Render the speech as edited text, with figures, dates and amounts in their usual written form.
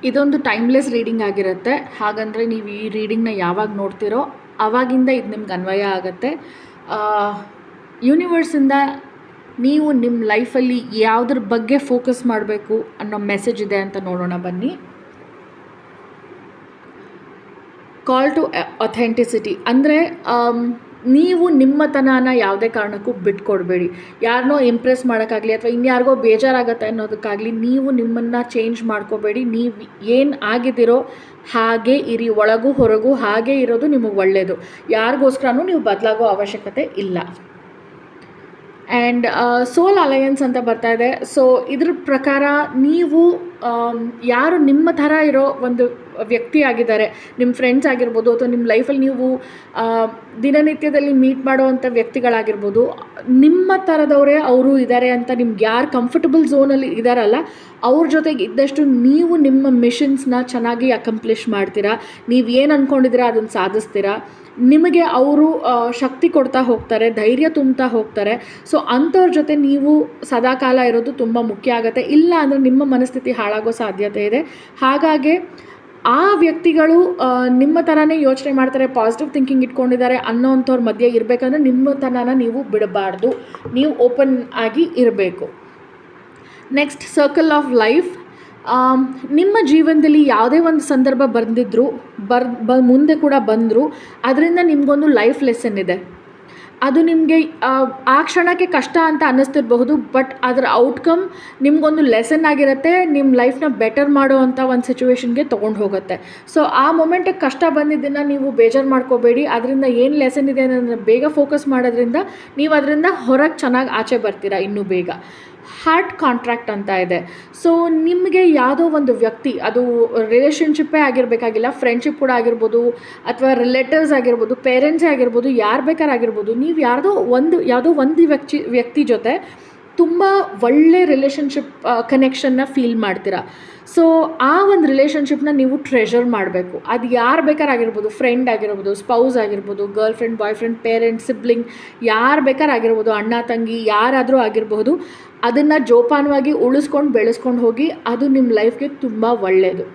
ಇದೊಂದು timeless reading ಆಗಿರುತ್ತೆ. ಹಾಗಂದರೆ ನೀವು ಈ ರೀಡಿಂಗ್ನ ಯಾವಾಗ ನೋಡ್ತಿರೋ ಆವಾಗಿಂದ ಇದು ನಿಮ್ಗೆ ಅನ್ವಯ ಆಗುತ್ತೆ. ಯೂನಿವರ್ಸಿಂದ ನೀವು ನಿಮ್ಮ ಲೈಫಲ್ಲಿ ಯಾವುದ್ರ ಬಗ್ಗೆ ಫೋಕಸ್ ಮಾಡಬೇಕು ಅನ್ನೋ ಮೆಸೇಜ್ ಇದೆ ಅಂತ ನೋಡೋಣ ಬನ್ನಿ. ಕಾಲ್ ಟು ಅಥೆಂಟಿಸಿಟಿ ಅಂದರೆ ನೀವು ನಿಮ್ಮತನನ ಯಾವುದೇ ಕಾರಣಕ್ಕೂ ಬಿಟ್ಕೊಡ್ಬೇಡಿ. ಯಾರನ್ನೋ ಇಂಪ್ರೆಸ್ ಮಾಡೋಕ್ಕಾಗಲಿ ಅಥವಾ ಇನ್ಯಾರಿಗೋ ಬೇಜಾರಾಗತ್ತೆ ಅನ್ನೋದಕ್ಕಾಗಲಿ ನೀವು ನಿಮ್ಮನ್ನು ಚೇಂಜ್ ಮಾಡ್ಕೋಬೇಡಿ. ನೀವು ಏನು ಆಗಿದ್ದೀರೋ ಹಾಗೇ ಇರಿ, ಒಳಗೂ ಹೊರಗೂ ಹಾಗೇ ಇರೋದು ನಿಮಗೆ ಒಳ್ಳೆಯದು. ಯಾರಿಗೋಸ್ಕರನೂ ನೀವು ಬದಲಾಗೋ ಅವಶ್ಯಕತೆ ಇಲ್ಲ. ಆ್ಯಂಡ್ ಸೋಲ್ ಅಲಯನ್ಸ್ ಅಂತ ಬರ್ತಾ ಇದೆ. ಸೊ ಇದ್ರ ಪ್ರಕಾರ ನೀವು ಯಾರು ನಿಮ್ಮ ಥರ ಇರೋ ಒಂದು ವ್ಯಕ್ತಿ ಆಗಿದ್ದಾರೆ, ನಿಮ್ಮ ಫ್ರೆಂಡ್ಸ್ ಆಗಿರ್ಬೋದು ಅಥವಾ ನಿಮ್ಮ ಲೈಫಲ್ಲಿ ನೀವು ದಿನನಿತ್ಯದಲ್ಲಿ ಮೀಟ್ ಮಾಡೋವಂಥ ವ್ಯಕ್ತಿಗಳಾಗಿರ್ಬೋದು, ನಿಮ್ಮ ಥರದವರೇ ಅವರು ಇದ್ದಾರೆ ಅಂತ ನಿಮ್ಗೆ ಯಾರು ಕಂಫರ್ಟಬಲ್ ಝೋನಲ್ಲಿ ಇದ್ದಾರಲ್ಲ ಅವ್ರ ಜೊತೆಗೆ ಇದ್ದಷ್ಟು ನೀವು ನಿಮ್ಮ ಮಿಷನ್ಸ್ನ ಚೆನ್ನಾಗಿ ಅಕಂಪ್ಲಿಷ್ ಮಾಡ್ತೀರಾ. ನೀವು ಏನು ಅಂದ್ಕೊಂಡಿದ್ದೀರಾ ಅದನ್ನು ಸಾಧಿಸ್ತೀರಾ. ನಿಮಗೆ ಅವರು ಶಕ್ತಿ ಕೊಡ್ತಾ ಹೋಗ್ತಾರೆ, ಧೈರ್ಯ ತುಂಬ್ತಾ ಹೋಗ್ತಾರೆ. ಸೊ ಅಂಥವ್ರ ಜೊತೆ ನೀವು ಸದಾಕಾಲ ಇರೋದು ತುಂಬ ಮುಖ್ಯ ಆಗುತ್ತೆ. ಇಲ್ಲ ಅಂದರೆ ನಿಮ್ಮ ಮನಸ್ಥಿತಿ ಹಾಳಾಗೋ ಸಾಧ್ಯತೆ ಇದೆ. ಹಾಗಾಗಿ ಆ ವ್ಯಕ್ತಿಗಳು ನಿಮ್ಮ ಥರನೇ ಯೋಚನೆ ಮಾಡ್ತಾರೆ, ಪಾಸಿಟಿವ್ ಥಿಂಕಿಂಗ್ ಇಟ್ಕೊಂಡಿದ್ದಾರೆ ಅನ್ನೋವಂಥವ್ರ ಮಧ್ಯೆ ಇರಬೇಕಂದ್ರೆ ನಿಮ್ಮತನನ ನೀವು ಬಿಡಬಾರ್ದು, ನೀವು ಓಪನ್ ಆಗಿ ಇರಬೇಕು. Next, circle of life. ನಿಮ್ಮ ಜೀವನದಲ್ಲಿ ಯಾವುದೇ ಒಂದು ಸಂದರ್ಭ ಬಂದಿದ್ದರೂ ಮುಂದೆ ಕೂಡ ಬಂದರೂ ಅದರಿಂದ ನಿಮಗೊಂದು ಲೈಫ್ ಲೆಸನ್ ಇದೆ. ಅದು ನಿಮಗೆ ಆ ಕ್ಷಣಕ್ಕೆ ಕಷ್ಟ ಅಂತ ಅನ್ನಿಸ್ತಿರಬಹುದು, ಬಟ್ ಅದರ ಔಟ್ಕಮ್ ನಿಮಗೊಂದು ಲೆಸನ್ ಆಗಿರುತ್ತೆ, ನಿಮ್ಮ ಲೈಫ್ನ ಬೆಟರ್ ಮಾಡೋ ಅಂಥ ಒಂದು ಸಿಚುವೇಶನ್ಗೆ ತೊಗೊಂಡು ಹೋಗುತ್ತೆ. ಸೊ ಆ ಮೊಮೆಂಟಿಗೆ ಕಷ್ಟ ಬಂದಿದ್ದನ್ನು ನೀವು ಬೇಜಾರು ಮಾಡ್ಕೋಬೇಡಿ. ಅದರಿಂದ ಏನು ಲೆಸನ್ ಇದೆ ಅನ್ನೋದನ್ನ ಬೇಗ ಫೋಕಸ್ ಮಾಡೋದ್ರಿಂದ ನೀವು ಅದರಿಂದ ಹೊರಗೆ ಚೆನ್ನಾಗಿ ಆಚೆ ಬರ್ತೀರಾ ಇನ್ನೂ ಬೇಗ. ಹಾರ್ಟ್ ಕಾಂಟ್ರಾಕ್ಟ್ ಅಂತ ಇದೆ. ಸೊ ನಿಮಗೆ ಯಾವುದೋ ಒಂದು ವ್ಯಕ್ತಿ, ಅದು ರಿಲೇಷನ್ಶಿಪ್ಪೇ ಆಗಿರಬೇಕಾಗಿಲ್ಲ, ಫ್ರೆಂಡ್ಶಿಪ್ ಕೂಡ ಆಗಿರ್ಬೋದು ಅಥವಾ ರಿಲೇಟಿವ್ಸ್ ಆಗಿರ್ಬೋದು, ಪೇರೆಂಟ್ಸೇ ಆಗಿರ್ಬೋದು, ಯಾರು ಬೇಕಾರಾಗಿರ್ಬೋದು, ನೀವು ಯಾವುದೋ ಒಂದು ವ್ಯಕ್ತಿ ಜೊತೆ ತುಂಬ ಒಳ್ಳೆ ರಿಲೇಷನ್ಶಿಪ್ ಕನೆಕ್ಷನ್ನ ಫೀಲ್ ಮಾಡ್ತೀರಾ. ಸೊ ಆ ಒಂದು ರಿಲೇಷನ್ಶಿಪ್ನ ನೀವು ಟ್ರೆಷರ್ ಮಾಡಬೇಕು. ಅದು ಯಾರು ಬೇಕಾರಾಗಿರ್ಬೋದು, ಫ್ರೆಂಡ್ ಆಗಿರ್ಬೋದು, ಸ್ಪೌಸ್ ಆಗಿರ್ಬೋದು, girl friend, boy friend, parents, sibling, ಯಾರು ಬೇಕಾರಾಗಿರ್ಬೋದು, ಅಣ್ಣ ತಂಗಿ ಯಾರಾದರೂ ಆಗಿರಬಹುದು. ಅದನ್ನು ಜೋಪಾನವಾಗಿ ಉಳಿಸ್ಕೊಂಡು ಬೆಳೆಸ್ಕೊಂಡು ಹೋಗಿ, ಅದು ನಿಮ್ಮ ಲೈಫ್ಗೆ ತುಂಬ ಒಳ್ಳೆಯದು.